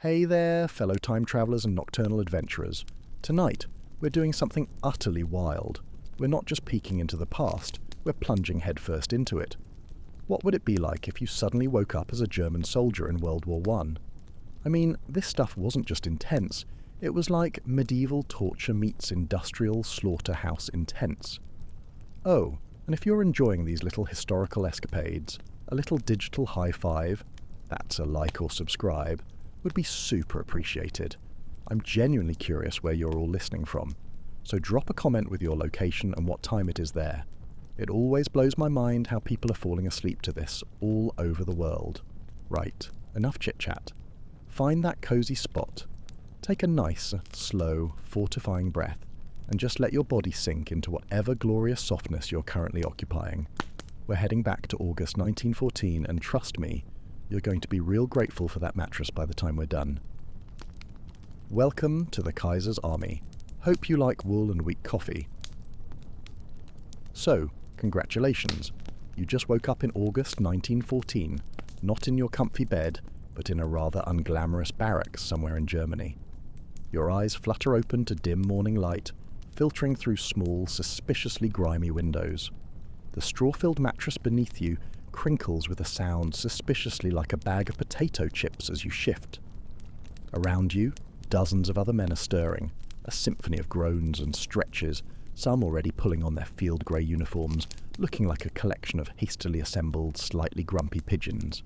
Hey there, fellow time travelers and nocturnal adventurers. Tonight, we're doing something utterly wild. We're not just peeking into the past, we're plunging headfirst into it. What would it be like if you suddenly woke up as a German soldier in World War I? I mean, this stuff wasn't just intense, it was like medieval torture meets industrial slaughterhouse intense. Oh, and if you're enjoying these little historical escapades, a little digital high five, that's a like or subscribe, would be super appreciated. I'm genuinely curious where you're all listening from, so drop a comment with your location and what time it is there. It always blows my mind how people are falling asleep to this all over the world. Right, enough chit-chat. Find that cozy spot. Take a nice, slow, fortifying breath and just let your body sink into whatever glorious softness you're currently occupying. We're heading back to August 1914 and trust me, you're going to be real grateful for that mattress by the time we're done. Welcome to the Kaiser's Army. Hope you like wool and weak coffee. So, congratulations. You just woke up in August 1914, not in your comfy bed, but in a rather unglamorous barracks somewhere in Germany. Your eyes flutter open to dim morning light, filtering through small, suspiciously grimy windows. The straw-filled mattress beneath you crinkles with a sound suspiciously like a bag of potato chips as you shift. Around you, dozens of other men are stirring, a symphony of groans and stretches, some already pulling on their field grey uniforms, looking like a collection of hastily assembled, slightly grumpy pigeons.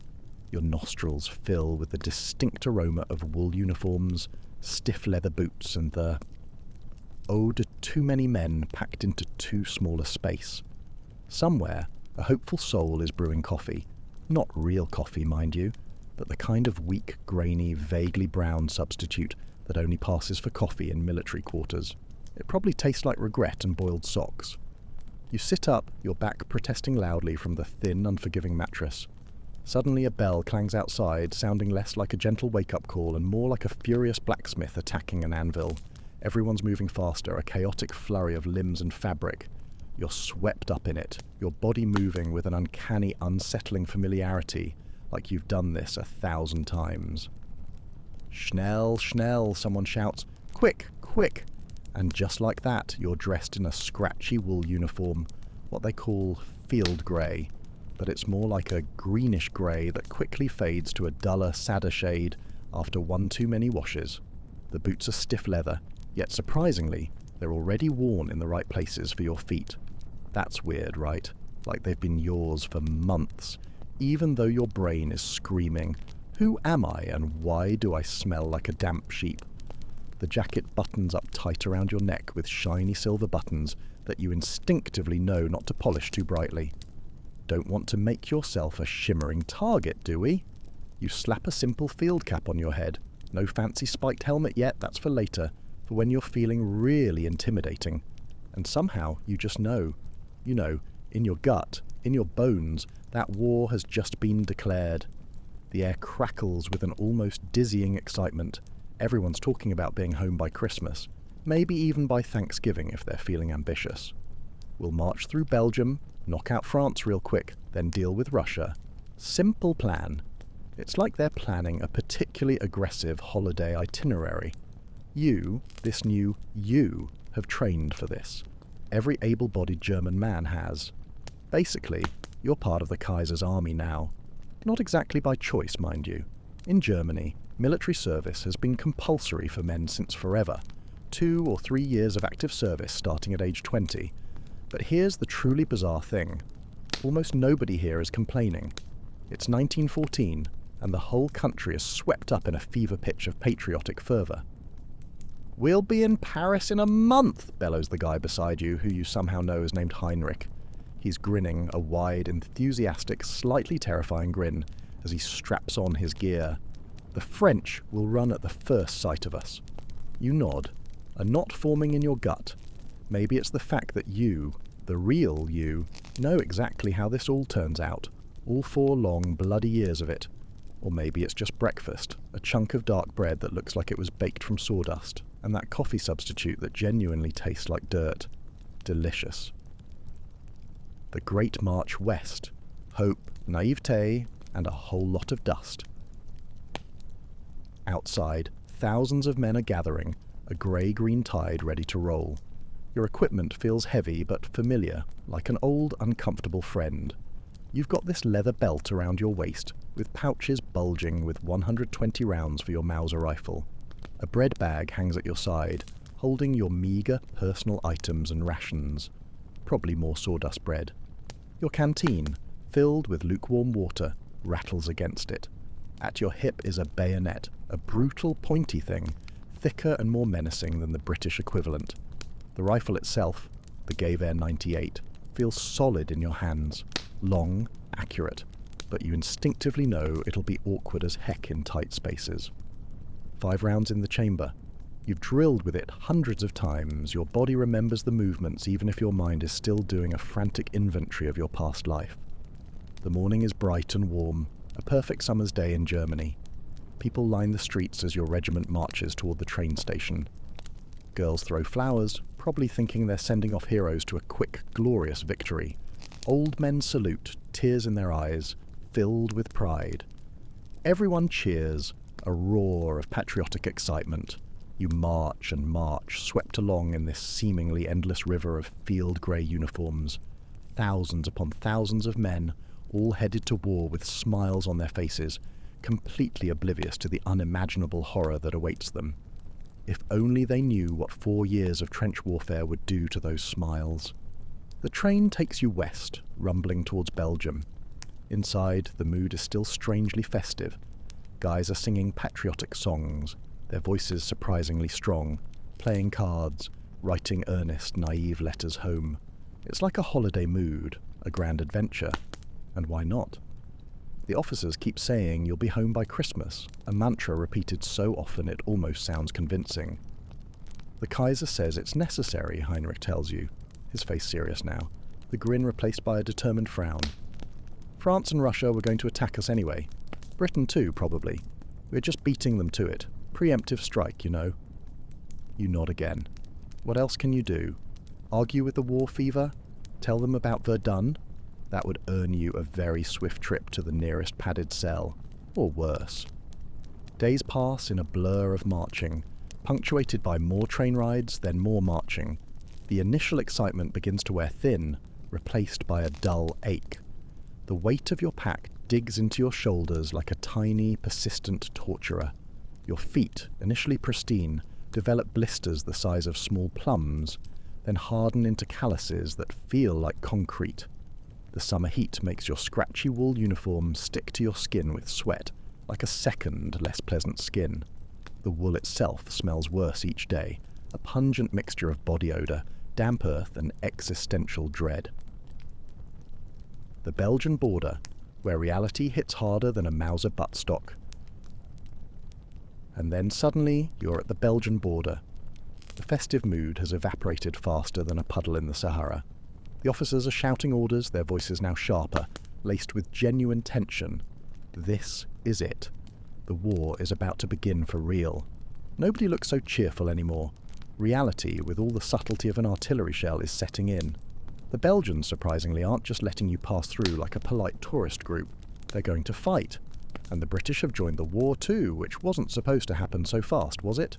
Your nostrils fill with the distinct aroma of wool uniforms, stiff leather boots, and the ode to too many men packed into too small a space. Somewhere, a hopeful soul is brewing coffee. Not real coffee, mind you, but the kind of weak, grainy, vaguely brown substitute that only passes for coffee in military quarters. It probably tastes like regret and boiled socks. You sit up, your back protesting loudly from the thin, unforgiving mattress. Suddenly a bell clangs outside, sounding less like a gentle wake-up call and more like a furious blacksmith attacking an anvil. Everyone's moving faster, a chaotic flurry of limbs and fabric. You're swept up in it, your body moving with an uncanny, unsettling familiarity, like you've done this 1,000 times. Schnell, schnell, someone shouts. Quick, quick! And just like that, you're dressed in a scratchy wool uniform, what they call field grey, but it's more like a greenish grey that quickly fades to a duller, sadder shade after one too many washes. The boots are stiff leather, yet surprisingly, they're already worn in the right places for your feet. That's weird, right? Like they've been yours for months, even though your brain is screaming, "Who am I and why do I smell like a damp sheep?" The jacket buttons up tight around your neck with shiny silver buttons that you instinctively know not to polish too brightly. Don't want to make yourself a shimmering target, do we? You slap a simple field cap on your head. No fancy spiked helmet yet, that's for later, for when you're feeling really intimidating. And somehow you just know. You know, in your gut, in your bones, that war has just been declared. The air crackles with an almost dizzying excitement. Everyone's talking about being home by Christmas, maybe even by Thanksgiving if they're feeling ambitious. We'll march through Belgium, knock out France real quick, then deal with Russia. Simple plan. It's like they're planning a particularly aggressive holiday itinerary. You, this new you, have trained for this. Every able-bodied German man has. Basically, you're part of the Kaiser's army now. Not exactly by choice, mind you. In Germany, military service has been compulsory for men since forever. 2 or 3 years of active service starting at age 20. But here's the truly bizarre thing. Almost nobody here is complaining. It's 1914, and the whole country is swept up in a fever pitch of patriotic fervour. "We'll be in Paris in a month," bellows the guy beside you, who you somehow know is named Heinrich. He's grinning, a wide, enthusiastic, slightly terrifying grin, as he straps on his gear. "The French will run at the first sight of us." You nod, a knot forming in your gut. Maybe it's the fact that you, the real you, know exactly how this all turns out, all 4 long, bloody years of it. Or maybe it's just breakfast, a chunk of dark bread that looks like it was baked from sawdust, and that coffee substitute that genuinely tastes like dirt. Delicious. The Great March West. Hope, naivete, and a whole lot of dust. Outside, thousands of men are gathering, a grey-green tide ready to roll. Your equipment feels heavy but familiar, like an old, uncomfortable friend. You've got this leather belt around your waist, with pouches bulging with 120 rounds for your Mauser rifle. A bread bag hangs at your side, holding your meagre personal items and rations. Probably more sawdust bread. Your canteen, filled with lukewarm water, rattles against it. At your hip is a bayonet, a brutal, pointy thing, thicker and more menacing than the British equivalent. The rifle itself, the Gewehr 98, feels solid in your hands, long, accurate, but you instinctively know it'll be awkward as heck in tight spaces. 5 rounds in the chamber. You've drilled with it hundreds of times, your body remembers the movements even if your mind is still doing a frantic inventory of your past life. The morning is bright and warm, a perfect summer's day in Germany. People line the streets as your regiment marches toward the train station. Girls throw flowers, probably thinking they're sending off heroes to a quick, glorious victory. Old men salute, tears in their eyes, filled with pride. Everyone cheers, a roar of patriotic excitement. You march and march, swept along in this seemingly endless river of field grey uniforms. Thousands upon thousands of men, all headed to war with smiles on their faces, completely oblivious to the unimaginable horror that awaits them. If only they knew what 4 years of trench warfare would do to those smiles. The train takes you west, rumbling towards Belgium. Inside, the mood is still strangely festive. Guys are singing patriotic songs, their voices surprisingly strong, playing cards, writing earnest, naive letters home. It's like a holiday mood, a grand adventure. And why not? The officers keep saying you'll be home by Christmas, a mantra repeated so often it almost sounds convincing. The Kaiser says it's necessary, Heinrich tells you, his face serious now, the grin replaced by a determined frown. France and Russia were going to attack us anyway. Britain too, probably. We're just beating them to it. Preemptive strike, you know. You nod again. What else can you do? Argue with the war fever? Tell them about Verdun? That would earn you a very swift trip to the nearest padded cell, or worse. Days pass in a blur of marching, punctuated by more train rides, then more marching. The initial excitement begins to wear thin, replaced by a dull ache. The weight of your pack digs into your shoulders like a tiny, persistent torturer. Your feet, initially pristine, develop blisters the size of small plums, then harden into calluses that feel like concrete. The summer heat makes your scratchy wool uniform stick to your skin with sweat, like a second, less pleasant skin. The wool itself smells worse each day, a pungent mixture of body odour, damp earth and existential dread. The Belgian border, where reality hits harder than a Mauser buttstock. And then suddenly you're at the Belgian border. The festive mood has evaporated faster than a puddle in the Sahara. The officers are shouting orders, their voices now sharper, laced with genuine tension. This is it. The war is about to begin for real. Nobody looks so cheerful anymore. Reality, with all the subtlety of an artillery shell, is setting in. The Belgians, surprisingly, aren't just letting you pass through like a polite tourist group. They're going to fight. And the British have joined the war too, which wasn't supposed to happen so fast, was it?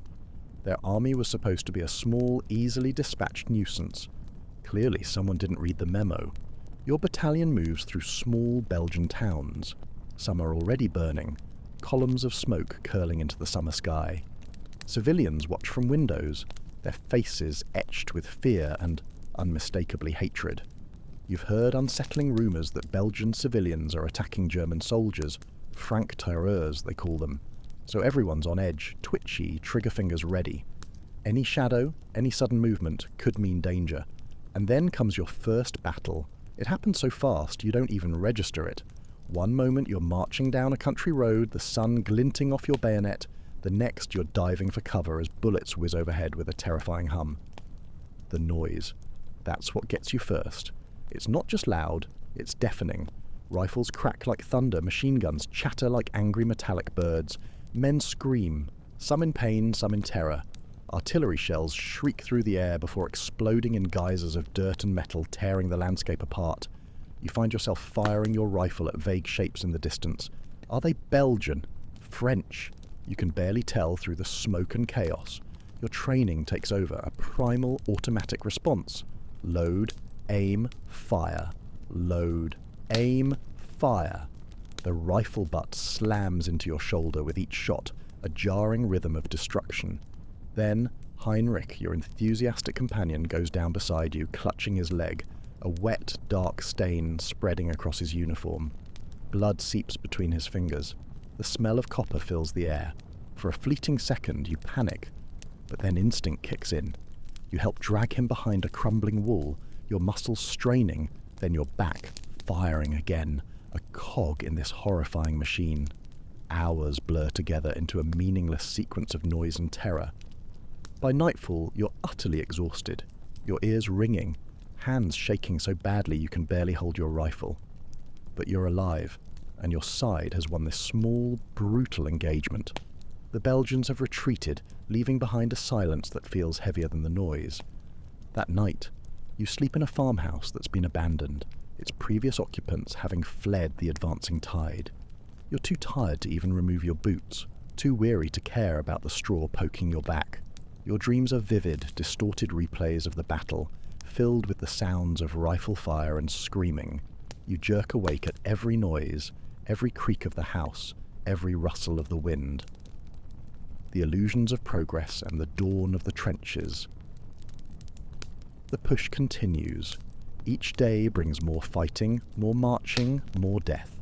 Their army was supposed to be a small, easily dispatched nuisance. Clearly someone didn't read the memo. Your battalion moves through small Belgian towns. Some are already burning, columns of smoke curling into the summer sky. Civilians watch from windows, their faces etched with fear and unmistakably hatred. You've heard unsettling rumours that Belgian civilians are attacking German soldiers, franc tireurs they call them. So everyone's on edge, twitchy, trigger fingers ready. Any shadow, any sudden movement could mean danger. And then comes your first battle. It happens so fast you don't even register it. One moment you're marching down a country road, the sun glinting off your bayonet. The next you're diving for cover as bullets whiz overhead with a terrifying hum. The noise. That's what gets you first. It's not just loud, it's deafening. Rifles crack like thunder, machine guns chatter like angry metallic birds. Men scream, some in pain, some in terror. Artillery shells shriek through the air before exploding in geysers of dirt and metal, tearing the landscape apart. You find yourself firing your rifle at vague shapes in the distance. Are they Belgian? French? You can barely tell through the smoke and chaos. Your training takes over, a primal automatic response. Load, aim, fire. Load, aim, fire. The rifle butt slams into your shoulder with each shot, a jarring rhythm of destruction. Then, Heinrich, your enthusiastic companion, goes down beside you, clutching his leg, a wet, dark stain spreading across his uniform. Blood seeps between his fingers. The smell of copper fills the air. For a fleeting second, you panic, but then instinct kicks in. You help drag him behind a crumbling wall, your muscles straining, then your back firing again, a cog in this horrifying machine. Hours blur together into a meaningless sequence of noise and terror. By nightfall, you're utterly exhausted, your ears ringing, hands shaking so badly you can barely hold your rifle. But you're alive, and your side has won this small, brutal engagement. The Belgians have retreated, leaving behind a silence that feels heavier than the noise. That night, you sleep in a farmhouse that's been abandoned, its previous occupants having fled the advancing tide. You're too tired to even remove your boots, too weary to care about the straw poking your back. Your dreams are vivid, distorted replays of the battle, filled with the sounds of rifle fire and screaming. You jerk awake at every noise, every creak of the house, every rustle of the wind. The illusions of progress and the dawn of the trenches. The push continues. Each day brings more fighting, more marching, more death.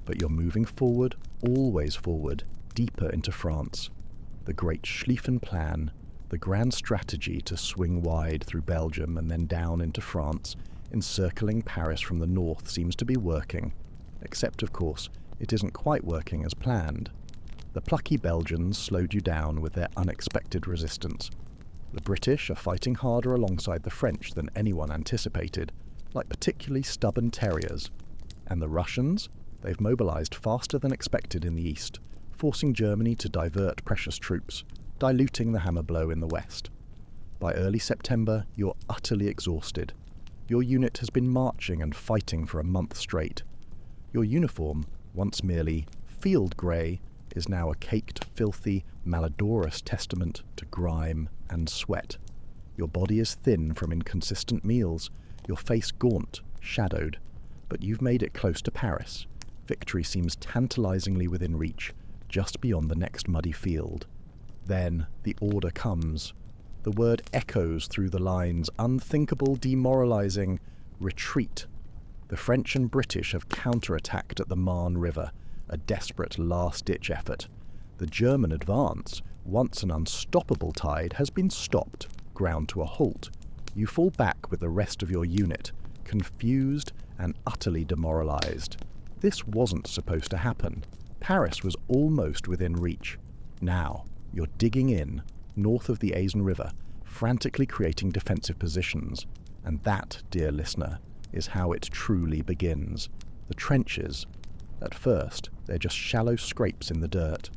But you're moving forward, always forward, deeper into France. The great Schlieffen Plan, the grand strategy to swing wide through Belgium and then down into France, encircling Paris from the north, seems to be working. Except, of course, it isn't quite working as planned. The plucky Belgians slowed you down with their unexpected resistance. The British are fighting harder alongside the French than anyone anticipated, like particularly stubborn terriers. And the Russians? They've mobilized faster than expected in the east, forcing Germany to divert precious troops, diluting the hammer blow in the west. By early September, you're utterly exhausted. Your unit has been marching and fighting for a month straight. Your uniform, once merely field grey, is now a caked, filthy, malodorous testament to grime and sweat. Your body is thin from inconsistent meals, your face gaunt, shadowed. But you've made it close to Paris. Victory seems tantalizingly within reach, just beyond the next muddy field. Then the order comes. The word echoes through the lines, unthinkable, demoralizing, retreat. The French and British have counterattacked at the Marne River, a desperate last-ditch effort. The German advance, once an unstoppable tide, has been stopped, ground to a halt. You fall back with the rest of your unit, confused and utterly demoralized. This wasn't supposed to happen. Paris was almost within reach. Now, you're digging in, north of the Aisne River, frantically creating defensive positions. And that, dear listener, is how it truly begins. The trenches. At first, they're just shallow scrapes in the dirt,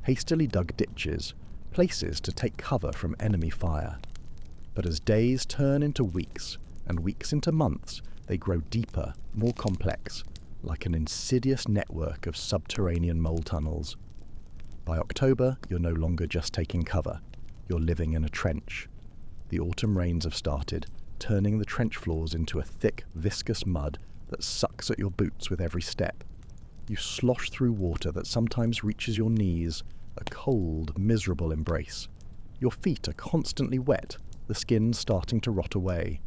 hastily dug ditches, places to take cover from enemy fire. But as days turn into weeks, and weeks into months, they grow deeper, more complex, like an insidious network of subterranean mole tunnels. By October, you're no longer just taking cover. You're living in a trench. The autumn rains have started, turning the trench floors into a thick, viscous mud that sucks at your boots with every step. You slosh through water that sometimes reaches your knees, a cold, miserable embrace. Your feet are constantly wet, the skin starting to rot away.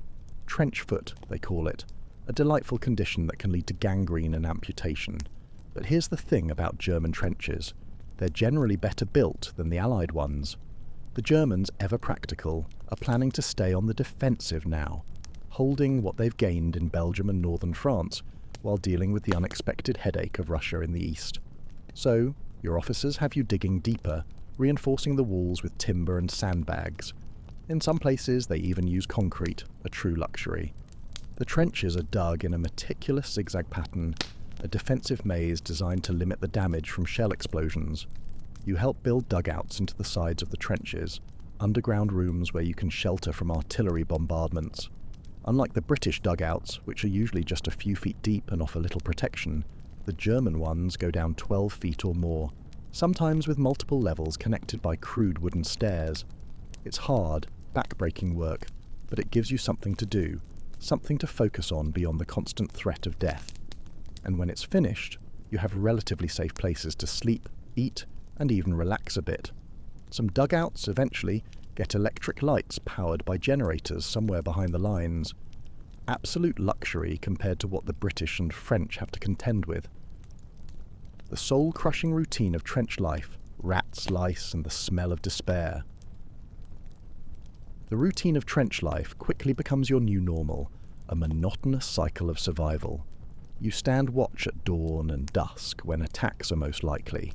Trench foot, they call it, a delightful condition that can lead to gangrene and amputation. But here's the thing about German trenches. They're generally better built than the Allied ones. The Germans, ever practical, are planning to stay on the defensive now, holding what they've gained in Belgium and northern France, while dealing with the unexpected headache of Russia in the east. So, your officers have you digging deeper, reinforcing the walls with timber and sandbags. In some places, they even use concrete, a true luxury. The trenches are dug in a meticulous zigzag pattern, a defensive maze designed to limit the damage from shell explosions. You help build dugouts into the sides of the trenches, underground rooms where you can shelter from artillery bombardments. Unlike the British dugouts, which are usually just a few feet deep and offer little protection, the German ones go down 12 feet or more, sometimes with multiple levels connected by crude wooden stairs. It's hard, back-breaking work, but it gives you something to do, something to focus on beyond the constant threat of death. And when it's finished, you have relatively safe places to sleep, eat, and even relax a bit. Some dugouts, eventually, get electric lights powered by generators somewhere behind the lines. Absolute luxury compared to what the British and French have to contend with. The soul-crushing routine of trench life, rats, lice, and the smell of despair. The routine of trench life quickly becomes your new normal, a monotonous cycle of survival. You stand watch at dawn and dusk when attacks are most likely.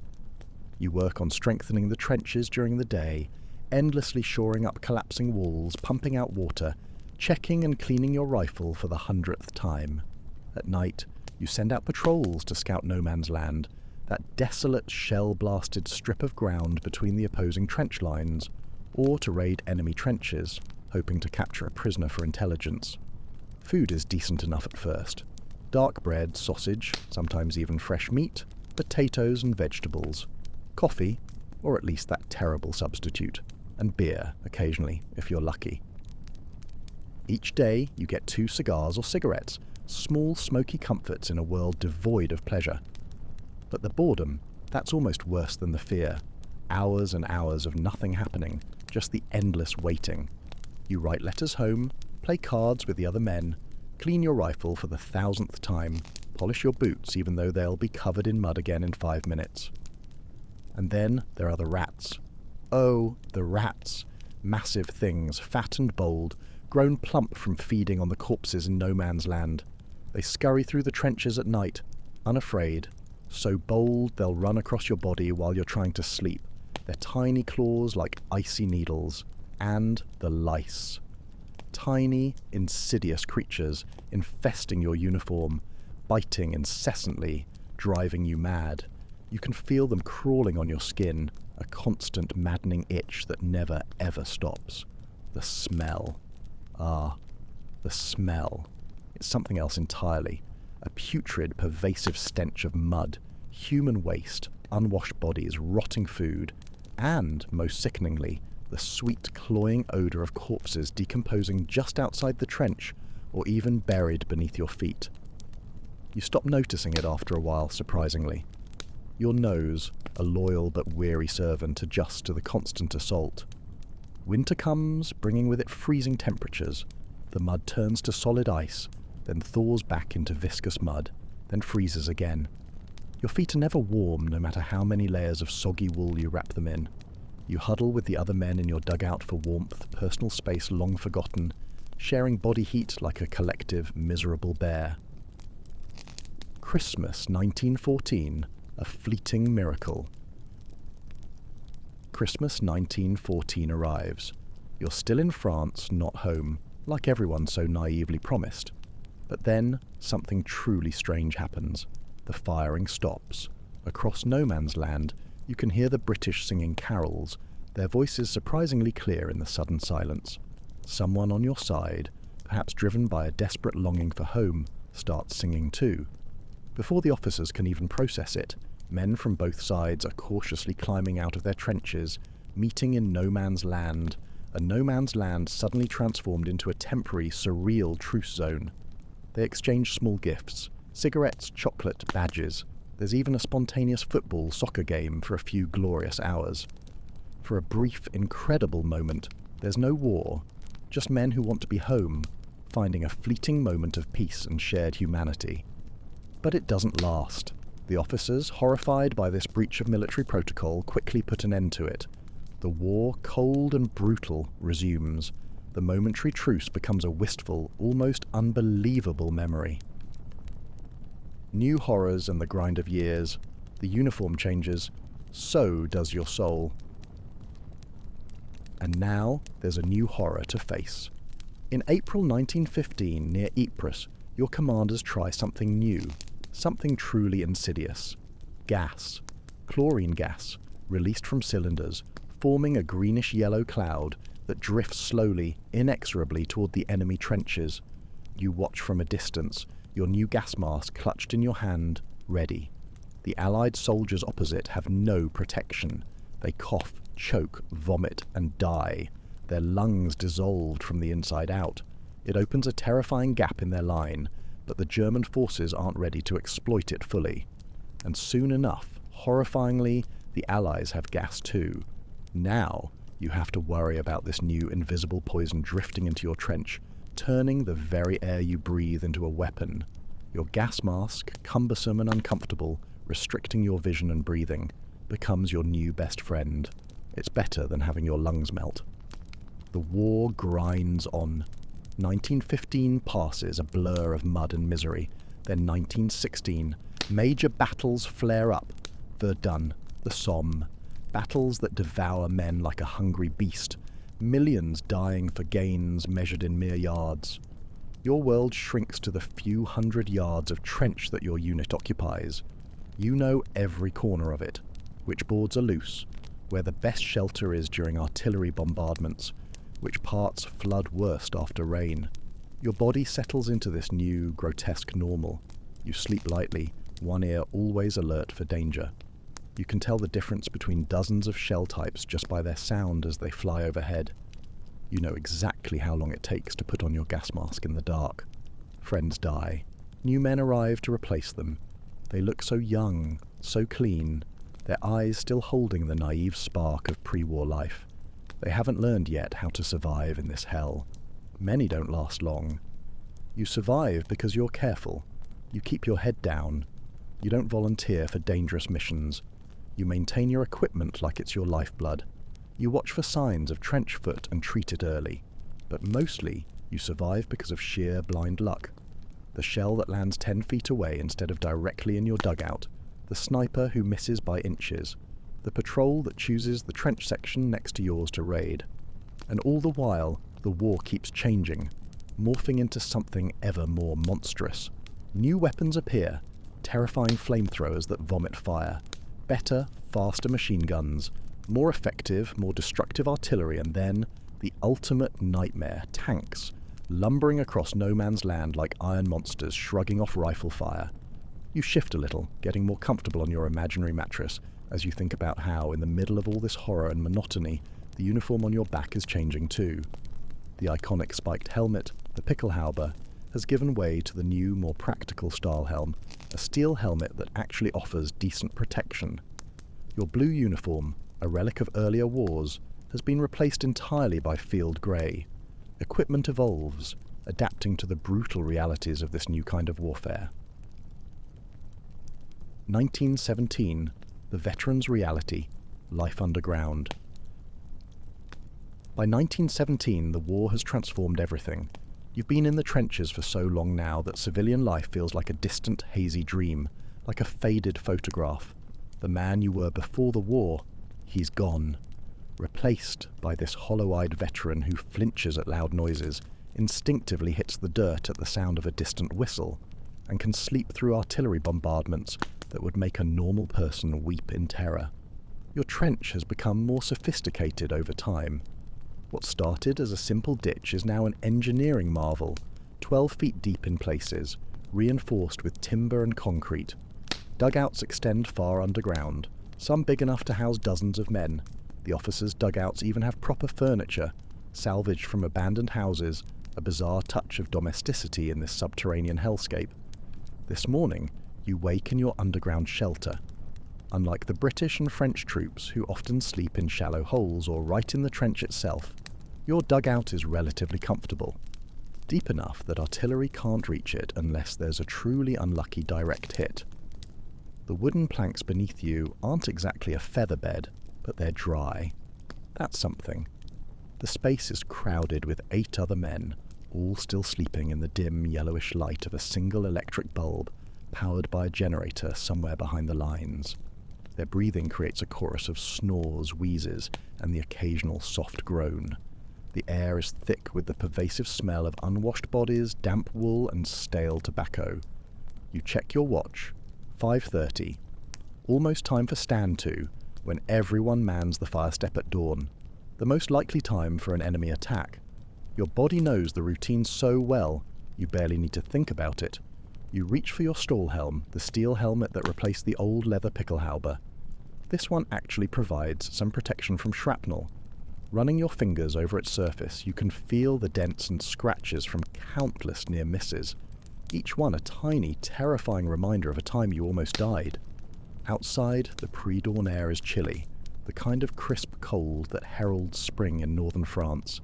You work on strengthening the trenches during the day, endlessly shoring up collapsing walls, pumping out water, checking and cleaning your rifle for the 100th time. At night, you send out patrols to scout no man's land, that desolate shell-blasted strip of ground between the opposing trench lines, or to raid enemy trenches, hoping to capture a prisoner for intelligence. Food is decent enough at first. Dark bread, sausage, sometimes even fresh meat, potatoes and vegetables. Coffee, or at least that terrible substitute, and beer, occasionally, if you're lucky. Each day, you get 2 cigars or cigarettes, small smoky comforts in a world devoid of pleasure. But the boredom, that's almost worse than the fear. Hours and hours of nothing happening, just the endless waiting. You write letters home, play cards with the other men, clean your rifle for the 1000th time, polish your boots even though they'll be covered in mud again in 5 minutes. And then there are the rats. Oh, the rats. Massive things, fat and bold, grown plump from feeding on the corpses in no man's land. They scurry through the trenches at night, unafraid, so bold they'll run across your body while you're trying to sleep, their tiny claws like icy needles. And the lice. Tiny, insidious creatures infesting your uniform, biting incessantly, driving you mad. You can feel them crawling on your skin, a constant maddening itch that never ever stops. The smell. Ah, the smell. It's something else entirely. A putrid, pervasive stench of mud, human waste, unwashed bodies, rotting food, and, most sickeningly, the sweet, cloying odour of corpses decomposing just outside the trench, or even buried beneath your feet. You stop noticing it after a while, surprisingly. Your nose, a loyal but weary servant, adjusts to the constant assault. Winter comes, bringing with it freezing temperatures. The mud turns to solid ice, then thaws back into viscous mud, then freezes again. Your feet are never warm, no matter how many layers of soggy wool you wrap them in. You huddle with the other men in your dugout for warmth, personal space long forgotten, sharing body heat like a collective, miserable bear. Christmas 1914, a fleeting miracle. Christmas 1914 arrives. You're still in France, not home, like everyone so naively promised. But then, something truly strange happens. The firing stops. Across no man's land, you can hear the British singing carols, their voices surprisingly clear in the sudden silence. Someone on your side, perhaps driven by a desperate longing for home, starts singing too. Before the officers can even process it, men from both sides are cautiously climbing out of their trenches, meeting in no man's land, a no man's land suddenly transformed into a temporary, surreal truce zone. They exchange small gifts, cigarettes, chocolate, badges. There's even a spontaneous football, soccer game for a few glorious hours. For a brief, incredible moment, there's no war, just men who want to be home, finding a fleeting moment of peace and shared humanity. But it doesn't last. The officers, horrified by this breach of military protocol, quickly put an end to it. The war, cold and brutal, resumes. The momentary truce becomes a wistful, almost unbelievable memory. New horrors and the grind of years. The uniform changes. So does your soul. And now there's a new horror to face. In April 1915, near Ypres, your commanders try something new, something truly insidious. Gas. Chlorine gas, released from cylinders, forming a greenish-yellow cloud that drifts slowly, inexorably toward the enemy trenches. You watch from a distance, your new gas mask clutched in your hand, ready. The Allied soldiers opposite have no protection. They cough, choke, vomit, and die. Their lungs dissolved from the inside out. It opens a terrifying gap in their line, but the German forces aren't ready to exploit it fully. And soon enough, horrifyingly, the Allies have gas too. Now, you have to worry about this new invisible poison drifting into your trench, turning the very air you breathe into a weapon. Your gas mask, cumbersome and uncomfortable, restricting your vision and breathing, becomes your new best friend. It's better than having your lungs melt. The war grinds on. 1915 passes, a blur of mud and misery. Then 1916, major battles flare up. Verdun, the Somme, battles that devour men like a hungry beast, millions dying for gains measured in mere yards. Your world shrinks to the few hundred yards of trench that your unit occupies. You know every corner of it, which boards are loose, where the best shelter is during artillery bombardments, which parts flood worst after rain. Your body settles into this new, grotesque normal. You sleep lightly, one ear always alert for danger. You can tell the difference between dozens of shell types just by their sound as they fly overhead. You know exactly how long it takes to put on your gas mask in the dark. Friends die. New men arrive to replace them. They look so young, so clean, their eyes still holding the naive spark of pre-war life. They haven't learned yet how to survive in this hell. Many don't last long. You survive because you're careful. You keep your head down. You don't volunteer for dangerous missions. You maintain your equipment like it's your lifeblood. You watch for signs of trench foot and treat it early. But mostly, you survive because of sheer blind luck. The shell that lands 10 feet away instead of directly in your dugout. The sniper who misses by inches. The patrol that chooses the trench section next to yours to raid. And all the while, the war keeps changing, morphing into something ever more monstrous. New weapons appear, terrifying flamethrowers that vomit fire. Better, faster machine guns, more effective, more destructive artillery, and then the ultimate nightmare, tanks, lumbering across no man's land like iron monsters shrugging off rifle fire. You shift a little, getting more comfortable on your imaginary mattress as you think about how, in the middle of all this horror and monotony, the uniform on your back is changing too. The iconic spiked helmet, the Pickelhaube, has given way to the new, more practical Stahlhelm, a steel helmet that actually offers decent protection. Your blue uniform, a relic of earlier wars, has been replaced entirely by field grey. Equipment evolves, adapting to the brutal realities of this new kind of warfare. 1917, the veteran's reality, life underground. By 1917, the war has transformed everything. You've been in the trenches for so long now that civilian life feels like a distant, hazy dream, like a faded photograph. The man you were before the war, he's gone. Replaced by this hollow-eyed veteran who flinches at loud noises, instinctively hits the dirt at the sound of a distant whistle, and can sleep through artillery bombardments that would make a normal person weep in terror. Your trench has become more sophisticated over time. What started as a simple ditch is now an engineering marvel, 12 feet deep in places, reinforced with timber and concrete. Dugouts extend far underground, some big enough to house dozens of men. The officers' dugouts even have proper furniture, salvaged from abandoned houses, a bizarre touch of domesticity in this subterranean hellscape. This morning, you wake in your underground shelter. Unlike the British and French troops who often sleep in shallow holes or right in the trench itself, your dugout is relatively comfortable, deep enough that artillery can't reach it unless there's a truly unlucky direct hit. The wooden planks beneath you aren't exactly a feather bed, but they're dry. That's something. The space is crowded with 8 other men, all still sleeping in the dim yellowish light of a single electric bulb powered by a generator somewhere behind the lines. Their breathing creates a chorus of snores, wheezes, and the occasional soft groan. The air is thick with the pervasive smell of unwashed bodies, damp wool, and stale tobacco. You check your watch. 5:30. Almost time for stand to, when everyone mans the fire step at dawn. The most likely time for an enemy attack. Your body knows the routine so well, you barely need to think about it. You reach for your Stahlhelm, the steel helmet that replaced the old leather Pickelhaube. This one actually provides some protection from shrapnel. Running your fingers over its surface, you can feel the dents and scratches from countless near misses, each one a tiny, terrifying reminder of a time you almost died. Outside, the pre-dawn air is chilly, the kind of crisp cold that heralds spring in northern France.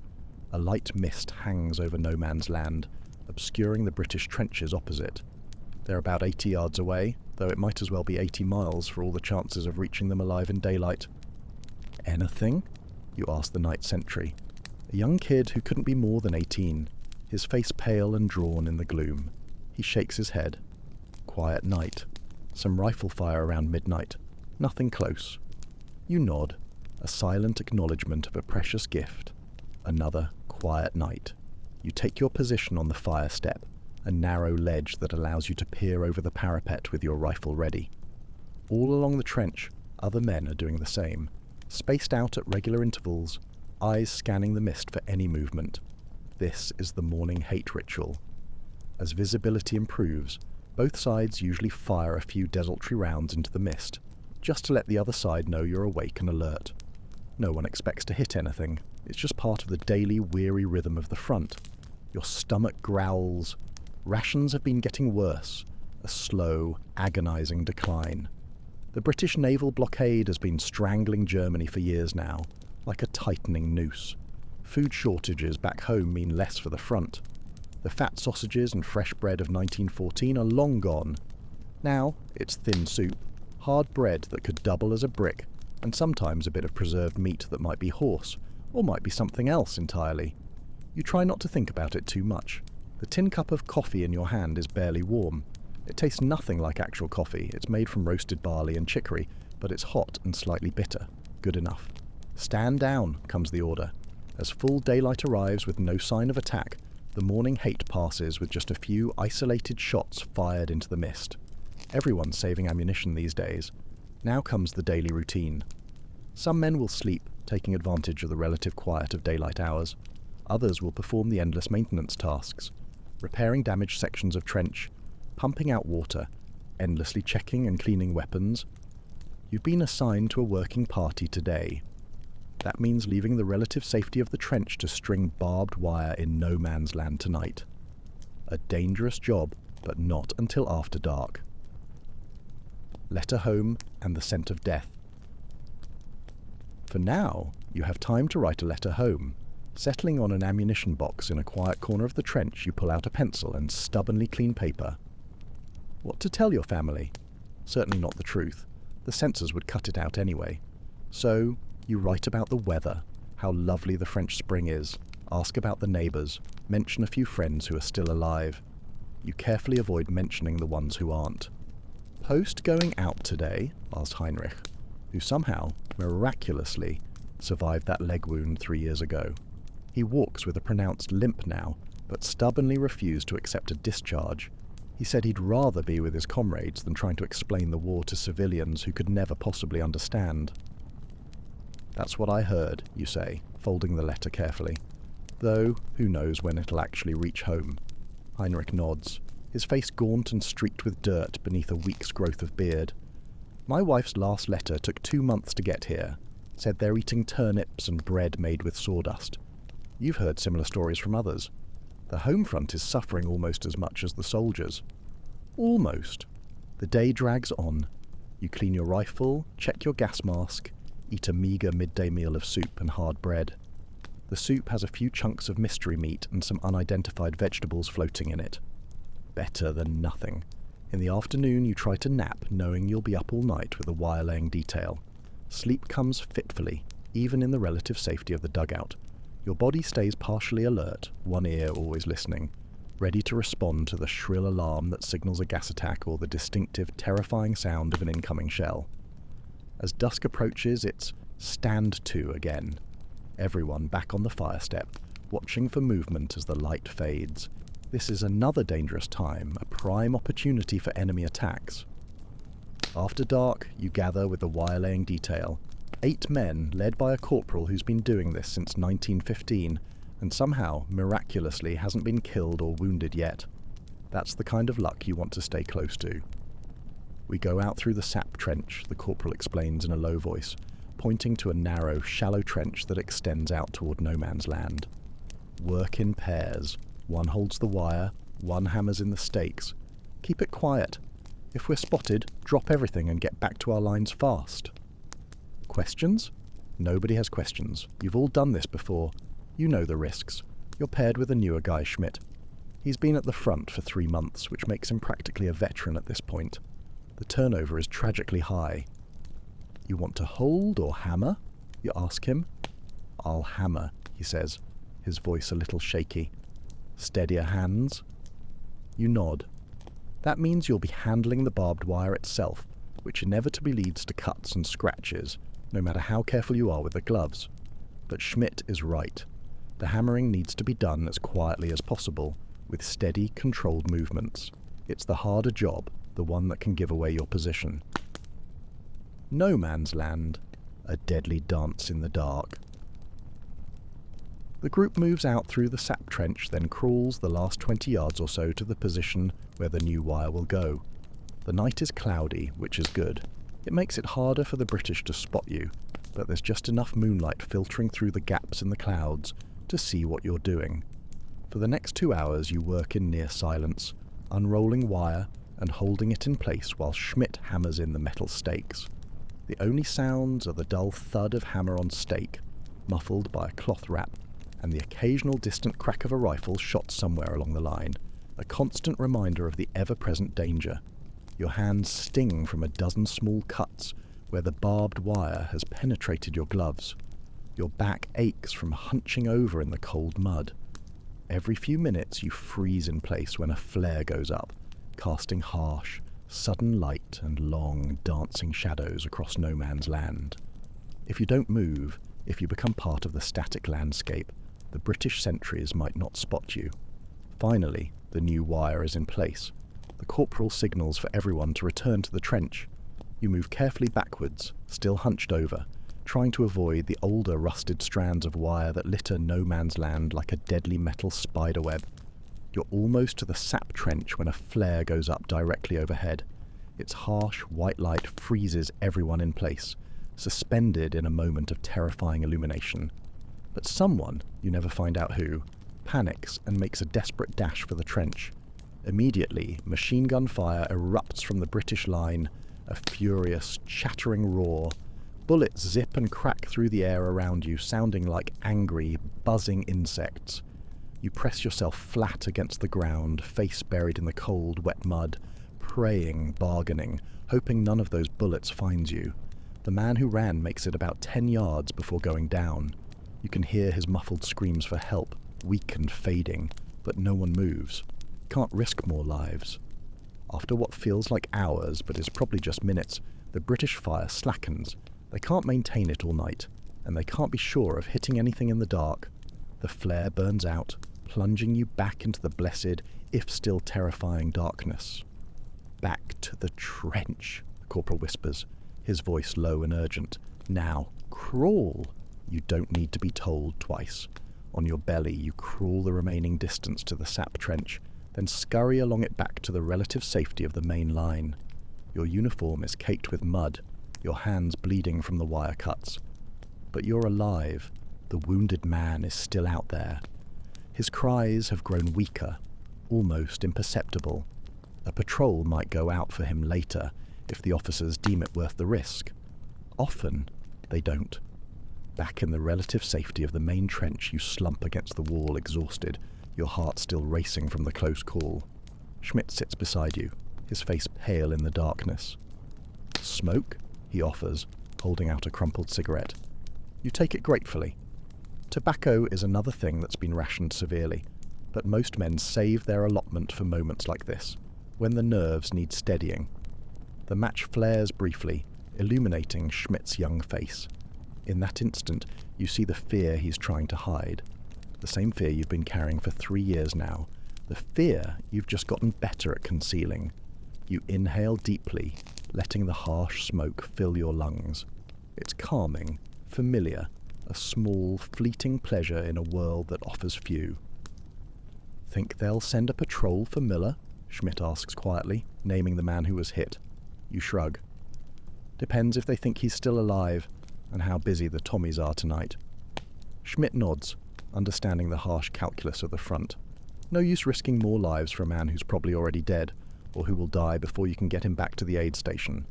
A light mist hangs over no man's land, obscuring the British trenches opposite. They're about 80 yards away, though it might as well be 80 miles for all the chances of reaching them alive in daylight. "Anything?" you ask the night sentry, a young kid who couldn't be more than 18, his face pale and drawn in the gloom. He shakes his head. Quiet night. Some rifle fire around midnight. Nothing close. You nod, a silent acknowledgement of a precious gift. Another quiet night. You take your position on the fire step, a narrow ledge that allows you to peer over the parapet with your rifle ready. All along the trench, other men are doing the same, spaced out at regular intervals, eyes scanning the mist for any movement. This is the morning hate ritual. As visibility improves, both sides usually fire a few desultory rounds into the mist, just to let the other side know you're awake and alert. No one expects to hit anything. It's just part of the daily weary rhythm of the front. Your stomach growls. Rations have been getting worse. A slow, agonizing decline. The British naval blockade has been strangling Germany for years now, like a tightening noose. Food shortages back home mean less for the front. The fat sausages and fresh bread of 1914 are long gone. Now it's thin soup, hard bread that could double as a brick, and sometimes a bit of preserved meat that might be horse, or might be something else entirely. You try not to think about it too much. The tin cup of coffee in your hand is barely warm. It tastes nothing like actual coffee. It's made from roasted barley and chicory, but it's hot and slightly bitter. Good enough. "Stand down," comes the order. As full daylight arrives with no sign of attack, the morning hate passes with just a few isolated shots fired into the mist. Everyone's saving ammunition these days. Now comes the daily routine. Some men will sleep, taking advantage of the relative quiet of daylight hours. Others will perform the endless maintenance tasks, repairing damaged sections of trench, pumping out water, endlessly checking and cleaning weapons. You've been assigned to a working party today. That means leaving the relative safety of the trench to string barbed wire in no man's land tonight. A dangerous job, but not until after dark. Letter home and the scent of death. For now, you have time to write a letter home. Settling on an ammunition box in a quiet corner of the trench, you pull out a pencil and stubbornly clean paper. What to tell your family? Certainly not the truth. The censors would cut it out anyway. So, you write about the weather, how lovely the French spring is, ask about the neighbours, mention a few friends who are still alive. You carefully avoid mentioning the ones who aren't. "Post going out today?" asked Heinrich, who somehow, miraculously, survived that leg wound 3 years ago. He walks with a pronounced limp now, but stubbornly refused to accept a discharge. He said he'd rather be with his comrades than trying to explain the war to civilians who could never possibly understand. "That's what I heard," you say, folding the letter carefully. Though, who knows when it'll actually reach home. Heinrich nods, his face gaunt and streaked with dirt beneath a week's growth of beard. "My wife's last letter took 2 months to get here. Said they're eating turnips and bread made with sawdust. You've heard similar stories from others. The home front is suffering almost as much as the soldiers." Almost. The day drags on. You clean your rifle, check your gas mask, eat a meagre midday meal of soup and hard bread. The soup has a few chunks of mystery meat and some unidentified vegetables floating in it. Better than nothing. In the afternoon you try to nap, knowing you'll be up all night with a wire-laying detail. Sleep comes fitfully, even in the relative safety of the dugout. Your body stays partially alert, one ear always listening, ready to respond to the shrill alarm that signals a gas attack or the distinctive, terrifying sound of an incoming shell. As dusk approaches, it's stand to again. Everyone back on the fire step, watching for movement as the light fades. This is another dangerous time, a prime opportunity for enemy attacks. After dark, you gather with the wire-laying detail. 8 men, led by a corporal who's been doing this since 1915, and somehow, miraculously, hasn't been killed or wounded yet. That's the kind of luck you want to stay close to. We go out through the sap trench, the corporal explains in a low voice, pointing to a narrow, shallow trench that extends out toward no man's land. Work in pairs. One holds the wire, one hammers in the stakes. Keep it quiet. If we're spotted, drop everything and get back to our lines fast. Questions? Nobody has questions. You've all done this before. You know the risks. You're paired with a newer guy, Schmidt. He's been at the front for 3 months, which makes him practically a veteran at this point. The turnover is tragically high. You want to hold or hammer? You ask him. I'll hammer, he says, his voice a little shaky. Steadier hands? You nod. That means you'll be handling the barbed wire itself, which inevitably leads to cuts and scratches, no matter how careful you are with the gloves. But Schmidt is right. The hammering needs to be done as quietly as possible, with steady, controlled movements. It's the harder job, the one that can give away your position. No man's land, a deadly dance in the dark. The group moves out through the sap trench, then crawls the last 20 yards or so to the position where the new wire will go. The night is cloudy, which is good. It makes it harder for the British to spot you, but there's just enough moonlight filtering through the gaps in the clouds to see what you're doing. For the next 2 hours you work in near silence, unrolling wire and holding it in place while Schmidt hammers in the metal stakes. The only sounds are the dull thud of hammer on stake, muffled by a cloth wrap, and the occasional distant crack of a rifle shot somewhere along the line, a constant reminder of the ever-present danger. Your hands sting from a dozen small cuts where the barbed wire has penetrated your gloves. Your back aches from hunching over in the cold mud. Every few minutes you freeze in place when a flare goes up, casting harsh, sudden light and long, dancing shadows across no man's land. If you don't move, if you become part of the static landscape, the British sentries might not spot you. Finally, the new wire is in place. The corporal signals for everyone to return to the trench. You move carefully backwards, still hunched over, trying to avoid the older rusted strands of wire that litter no man's land like a deadly metal spiderweb. You're almost to the sap trench when a flare goes up directly overhead. Its harsh white light freezes everyone in place, suspended in a moment of terrifying illumination. But someone, you never find out who, panics and makes a desperate dash for the trench. Immediately, machine gun fire erupts from the British line, a furious, chattering roar. Bullets zip and crack through the air around you, sounding like angry, buzzing insects. You press yourself flat against the ground, face buried in the cold, wet mud, praying, bargaining, hoping none of those bullets finds you. The man who ran makes it about 10 yards before going down. You can hear his muffled screams for help, weak and fading, but no one moves. Can't risk more lives. After what feels like hours, but is probably just minutes, the British fire slackens. They can't maintain it all night, and they can't be sure of hitting anything in the dark. The flare burns out, plunging you back into the blessed, if still terrifying, darkness. Back to the trench, the corporal whispers, his voice low and urgent. Now, crawl. You don't need to be told twice. On your belly, you crawl the remaining distance to the sap trench, then scurry along it back to the relative safety of the main line. Your uniform is caked with mud, your hands bleeding from the wire cuts. But you're alive. The wounded man is still out there. His cries have grown weaker, almost imperceptible. A patrol might go out for him later, if the officers deem it worth the risk. Often, they don't. Back in the relative safety of the main trench, you slump against the wall, exhausted, your heart still racing from the close call. Schmidt sits beside you, his face pale in the darkness. Smoke? He offers, holding out a crumpled cigarette. You take it gratefully. Tobacco is another thing that's been rationed severely, but most men save their allotment for moments like this, when the nerves need steadying. The match flares briefly, illuminating Schmidt's young face. In that instant, you see the fear he's trying to hide. The same fear you've been carrying for 3 years now. The fear you've just gotten better at concealing. You inhale deeply, letting the harsh smoke fill your lungs. It's calming, familiar, a small, fleeting pleasure in a world that offers few. Think they'll send a patrol for Miller? Schmidt asks quietly, naming the man who was hit. You shrug. Depends if they think he's still alive, and how busy the Tommies are tonight. Schmidt nods, understanding the harsh calculus of the front. No use risking more lives for a man who's probably already dead, or who will die before you can get him back to the aid station.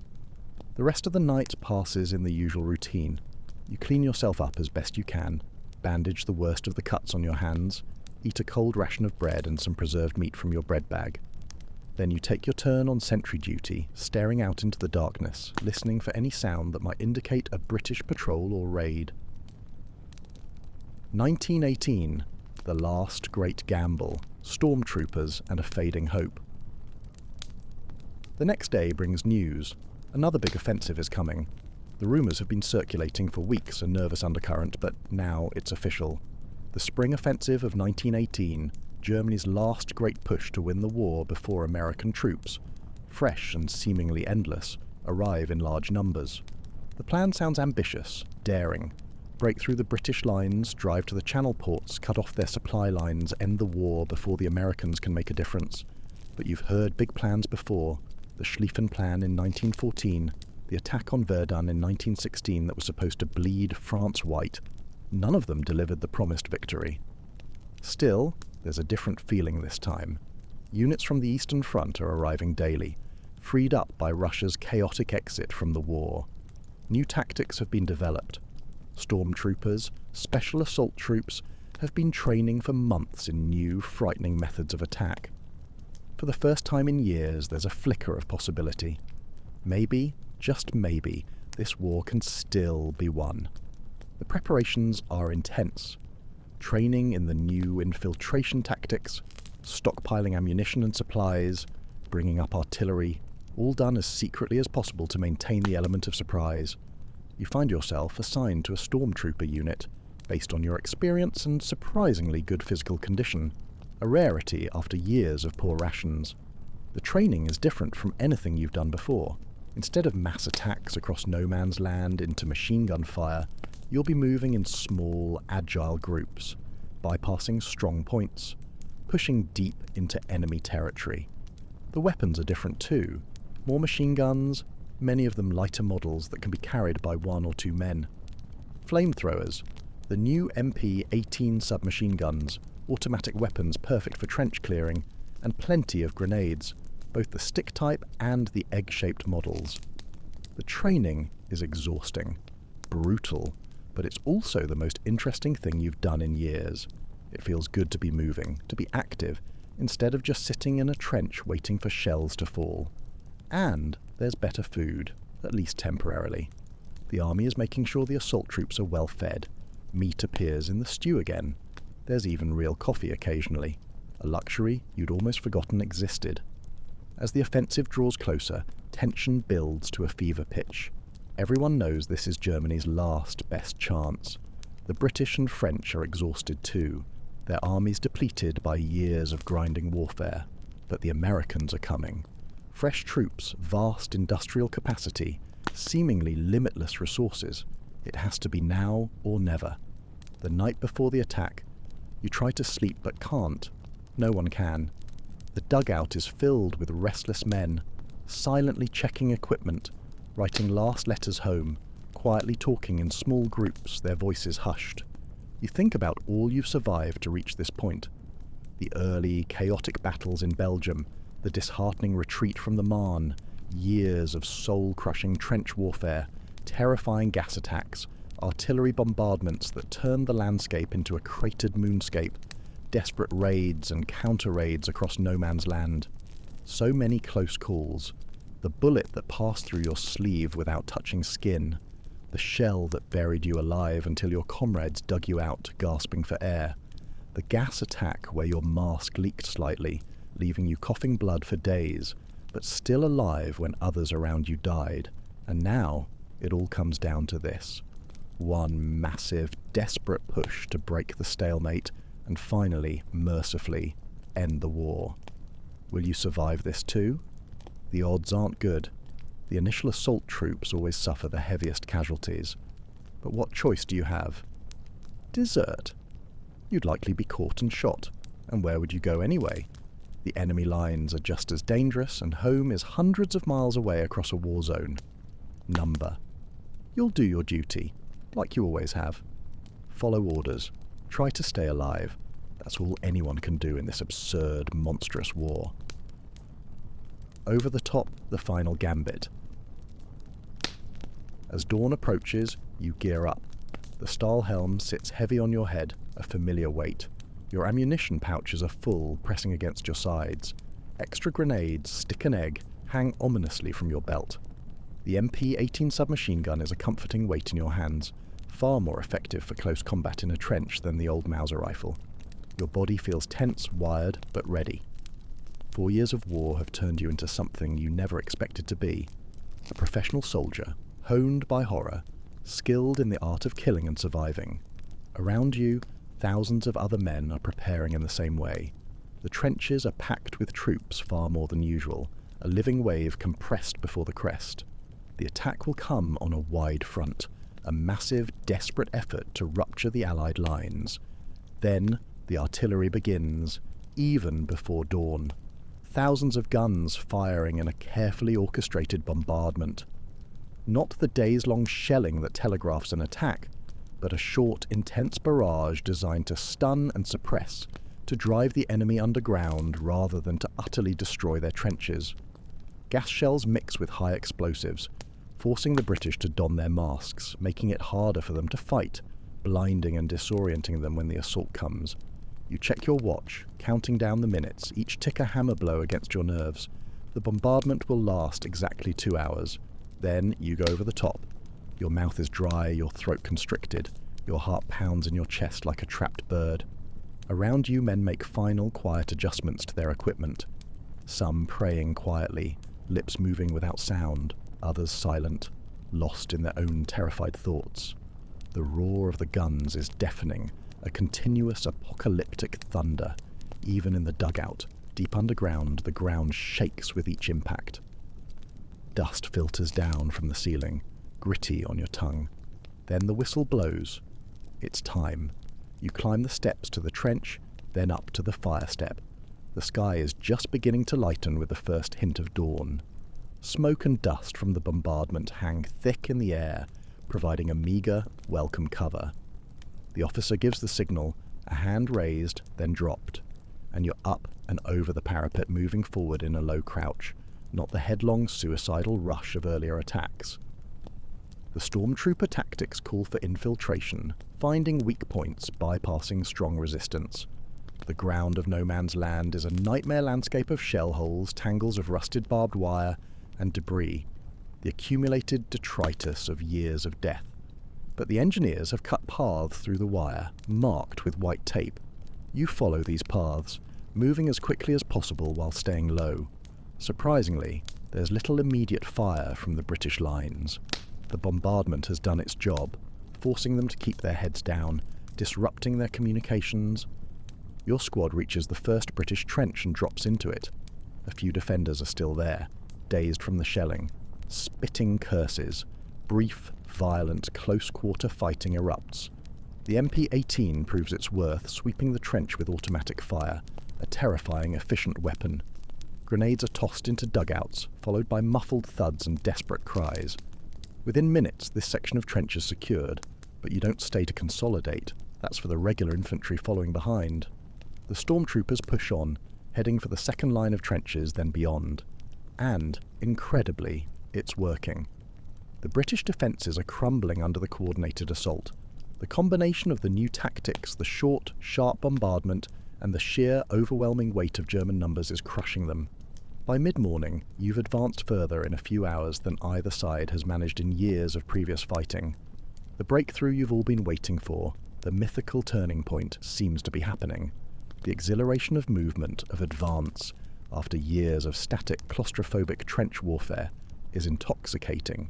The rest of the night passes in the usual routine. You clean yourself up as best you can, bandage the worst of the cuts on your hands, eat a cold ration of bread and some preserved meat from your bread bag. Then you take your turn on sentry duty, staring out into the darkness, listening for any sound that might indicate a British patrol or raid. 1918, the last great gamble, stormtroopers and a fading hope. The next day brings news. Another big offensive is coming. The rumours have been circulating for weeks, a nervous undercurrent, but now it's official. The spring offensive of 1918, Germany's last great push to win the war before American troops, fresh and seemingly endless, arrive in large numbers. The plan sounds ambitious, daring. Break through the British lines, drive to the Channel ports, cut off their supply lines, end the war before the Americans can make a difference. But you've heard big plans before. The Schlieffen Plan in 1914, the attack on Verdun in 1916 that was supposed to bleed France white. None of them delivered the promised victory. Still, there's a different feeling this time. Units from the Eastern Front are arriving daily, freed up by Russia's chaotic exit from the war. New tactics have been developed. Stormtroopers, special assault troops, have been training for months in new, frightening methods of attack. For the first time in years, there's a flicker of possibility. Maybe, just maybe, this war can still be won. The preparations are intense. Training in the new infiltration tactics, stockpiling ammunition and supplies, bringing up artillery, all done as secretly as possible to maintain the element of surprise. You find yourself assigned to a stormtrooper unit, based on your experience and surprisingly good physical condition, a rarity after years of poor rations. The training is different from anything you've done before. Instead of mass attacks across no man's land into machine gun fire, you'll be moving in small, agile groups, bypassing strong points, pushing deep into enemy territory. The weapons are different too. More machine guns, many of them lighter models that can be carried by 1 or 2 men. Flamethrowers, the new MP-18 submachine guns, automatic weapons perfect for trench clearing, and plenty of grenades, both the stick type and the egg-shaped models. The training is exhausting, brutal, but it's also the most interesting thing you've done in years. It feels good to be moving, to be active, instead of just sitting in a trench waiting for shells to fall. And there's better food, at least temporarily. The army is making sure the assault troops are well fed. Meat appears in the stew again. There's even real coffee occasionally, a luxury you'd almost forgotten existed. As the offensive draws closer, tension builds to a fever pitch. Everyone knows this is Germany's last best chance. The British and French are exhausted too, their armies depleted by years of grinding warfare. But the Americans are coming. Fresh troops, vast industrial capacity, seemingly limitless resources. It has to be now or never. The night before the attack, you try to sleep but can't. No one can. The dugout is filled with restless men, silently checking equipment, writing last letters home, quietly talking in small groups, their voices hushed. You think about all you've survived to reach this point. The early, chaotic battles in Belgium, the disheartening retreat from the Marne, years of soul-crushing trench warfare, terrifying gas attacks, artillery bombardments that turned the landscape into a cratered moonscape, desperate raids and counter-raids across no man's land. So many close calls. The bullet that passed through your sleeve without touching skin. The shell that buried you alive until your comrades dug you out, gasping for air. The gas attack where your mask leaked slightly, leaving you coughing blood for days, but still alive when others around you died. And now, it all comes down to this. One massive, desperate push to break the stalemate and finally, mercifully, end the war. Will you survive this too? The odds aren't good. The initial assault troops always suffer the heaviest casualties. But what choice do you have? Desert. You'd likely be caught and shot. And where would you go anyway? The enemy lines are just as dangerous, and home is hundreds of miles away across a war zone. Number. You'll do your duty, like you always have. Follow orders. Try to stay alive. That's all anyone can do in this absurd, monstrous war. Over the top, the final gambit. As dawn approaches, you gear up. The Stahlhelm sits heavy on your head, a familiar weight. Your ammunition pouches are full, pressing against your sides. Extra grenades, stick and egg, hang ominously from your belt. The MP-18 submachine gun is a comforting weight in your hands, far more effective for close combat in a trench than the old Mauser rifle. Your body feels tense, wired, but ready. 4 years of war have turned you into something you never expected to be. A professional soldier, honed by horror, skilled in the art of killing and surviving. Around you, thousands of other men are preparing in the same way. The trenches are packed with troops far more than usual, a living wave compressed before the crest. The attack will come on a wide front, a massive, desperate effort to rupture the Allied lines. Then, the artillery begins, even before dawn. Thousands of guns firing in a carefully orchestrated bombardment. Not the days-long shelling that telegraphs an attack, but a short, intense barrage designed to stun and suppress, to drive the enemy underground rather than to utterly destroy their trenches. Gas shells mix with high explosives, forcing the British to don their masks, making it harder for them to fight, blinding and disorienting them when the assault comes. You check your watch, counting down the minutes, each tick a hammer blow against your nerves. The bombardment will last exactly 2 hours. Then you go over the top. Your mouth is dry, your throat constricted. Your heart pounds in your chest like a trapped bird. Around you, men make final, quiet adjustments to their equipment. Some praying quietly, lips moving without sound, others silent, lost in their own terrified thoughts. The roar of the guns is deafening, a continuous apocalyptic thunder. Even in the dugout, deep underground, the ground shakes with each impact. Dust filters down from the ceiling, gritty on your tongue. Then the whistle blows. It's time. You climb the steps to the trench, then up to the fire step. The sky is just beginning to lighten with the first hint of dawn. Smoke and dust from the bombardment hang thick in the air, providing a meagre, welcome cover. The officer gives the signal, a hand raised, then dropped, and you're up and over the parapet, moving forward in a low crouch, not the headlong, suicidal rush of earlier attacks. The stormtrooper tactics call for infiltration, finding weak points, bypassing strong resistance. The ground of no man's land is a nightmare landscape of shell holes, tangles of rusted barbed wire, and debris, the accumulated detritus of years of death. But the engineers have cut paths through the wire, marked with white tape. You follow these paths, moving as quickly as possible while staying low. Surprisingly, there's little immediate fire from the British lines. The bombardment has done its job, forcing them to keep their heads down, disrupting their communications. Your squad reaches the first British trench and drops into it. A few defenders are still there, dazed from the shelling, spitting curses. Brief, violent, close-quarter fighting erupts. The MP-18 proves its worth, sweeping the trench with automatic fire, a terrifying, efficient weapon. Grenades are tossed into dugouts, followed by muffled thuds and desperate cries. Within minutes, this section of trench is secured, but you don't stay to consolidate. That's for the regular infantry following behind. The stormtroopers push on, heading for the second line of trenches, then beyond. And, incredibly, it's working. The British defences are crumbling under the coordinated assault. The combination of the new tactics, the short, sharp bombardment, and the sheer, overwhelming weight of German numbers is crushing them. By mid-morning, you've advanced further in a few hours than either side has managed in years of previous fighting. The breakthrough you've all been waiting for, the mythical turning point, seems to be happening. The exhilaration of movement, of advance, after years of static, claustrophobic trench warfare, is intoxicating.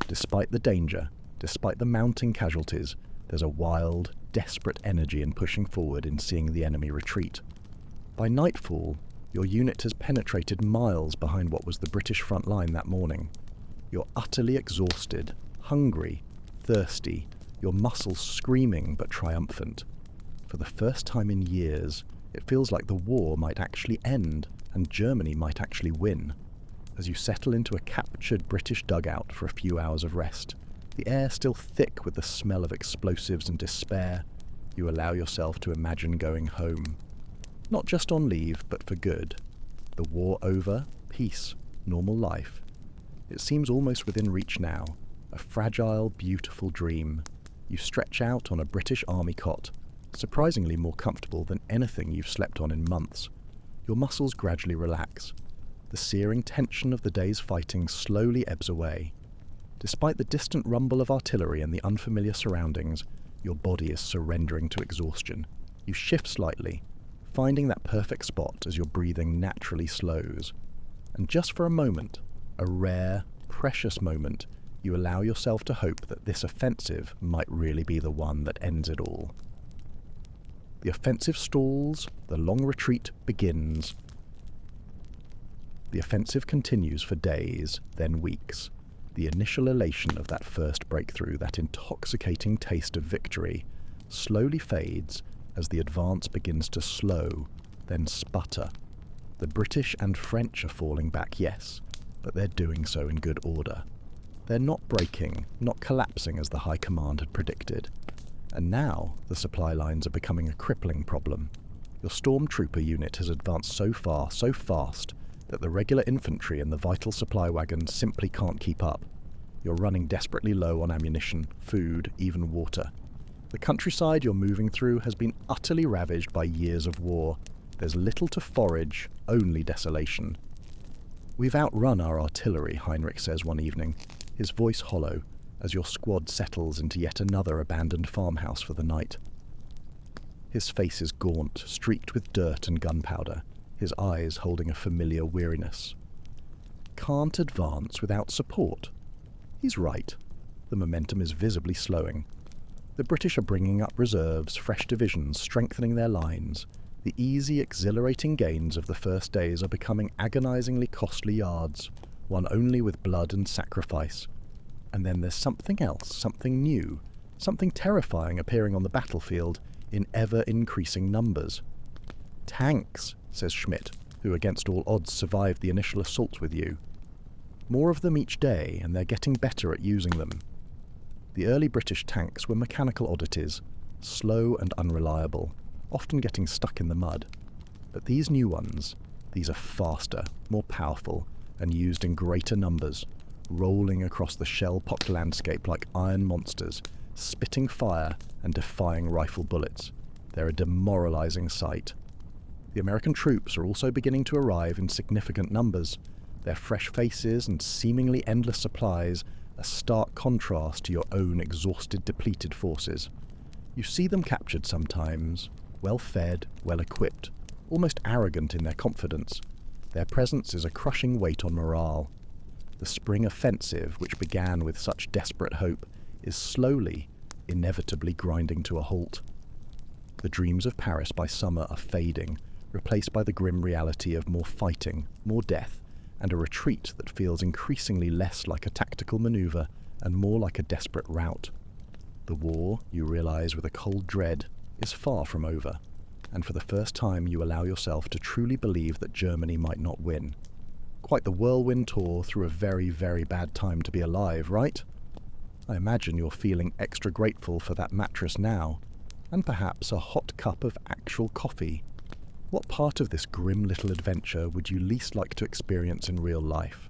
Despite the danger, despite the mounting casualties, there's a wild, desperate energy in pushing forward, in seeing the enemy retreat. By nightfall, your unit has penetrated miles behind what was the British front line that morning. You're utterly exhausted, hungry, thirsty, your muscles screaming but triumphant. For the first time in years, It feels like the war might actually end and Germany might actually win. As you settle into a captured British dugout for a few hours of rest, the air still thick with the smell of explosives and despair, you allow yourself to imagine going home. Not just on leave, but for good. The war over, peace, normal life. It seems almost within reach now, a fragile, beautiful dream. You stretch out on a British army cot, surprisingly more comfortable than anything you've slept on in months. Your muscles gradually relax. The searing tension of the day's fighting slowly ebbs away. Despite the distant rumble of artillery and the unfamiliar surroundings, your body is surrendering to exhaustion. You shift slightly, finding that perfect spot as your breathing naturally slows. And just for a moment, a rare, precious moment, you allow yourself to hope that this offensive might really be the one that ends it all. The offensive stalls, the long retreat begins. The offensive continues for days, then weeks. The initial elation of that first breakthrough, that intoxicating taste of victory, slowly fades as the advance begins to slow, then sputter. The British and French are falling back, yes, but they're doing so in good order. They're not breaking, not collapsing as the High Command had predicted. And now the supply lines are becoming a crippling problem. Your stormtrooper unit has advanced so far, so fast, that the regular infantry and the vital supply wagons simply can't keep up. You're running desperately low on ammunition, food, even water. The countryside you're moving through has been utterly ravaged by years of war. There's little to forage, only desolation. "We've outrun our artillery," Heinrich says one evening, his voice hollow, as your squad settles into yet another abandoned farmhouse for the night. His face is gaunt, streaked with dirt and gunpowder, his eyes holding a familiar weariness. Can't advance without support. He's right. The momentum is visibly slowing. The British are bringing up reserves, fresh divisions, strengthening their lines. The easy, exhilarating gains of the first days are becoming agonizingly costly yards, won only with blood and sacrifice. And then there's something else, something new, something terrifying appearing on the battlefield in ever-increasing numbers. "Tanks," says Schmidt, who against all odds survived the initial assault with you. "More of them each day, and they're getting better at using them." The early British tanks were mechanical oddities, slow and unreliable, often getting stuck in the mud. But these new ones, these are faster, more powerful, and used in greater numbers, rolling across the shell-pocked landscape like iron monsters, spitting fire and defying rifle bullets. They're a demoralizing sight. The American troops are also beginning to arrive in significant numbers. Their fresh faces and seemingly endless supplies a stark contrast to your own exhausted, depleted forces. You see them captured sometimes, well-fed, well-equipped, almost arrogant in their confidence. Their presence is a crushing weight on morale. The spring offensive, which began with such desperate hope, is slowly, inevitably grinding to a halt. The dreams of Paris by summer are fading, replaced by the grim reality of more fighting, more death, and a retreat that feels increasingly less like a tactical maneuver and more like a desperate rout. The war, you realize with a cold dread, is far from over, and for the first time you allow yourself to truly believe that Germany might not win. Quite the whirlwind tour through a very, very bad time to be alive, right? I imagine you're feeling extra grateful for that mattress now, and perhaps a hot cup of actual coffee. What part of this grim little adventure would you least like to experience in real life?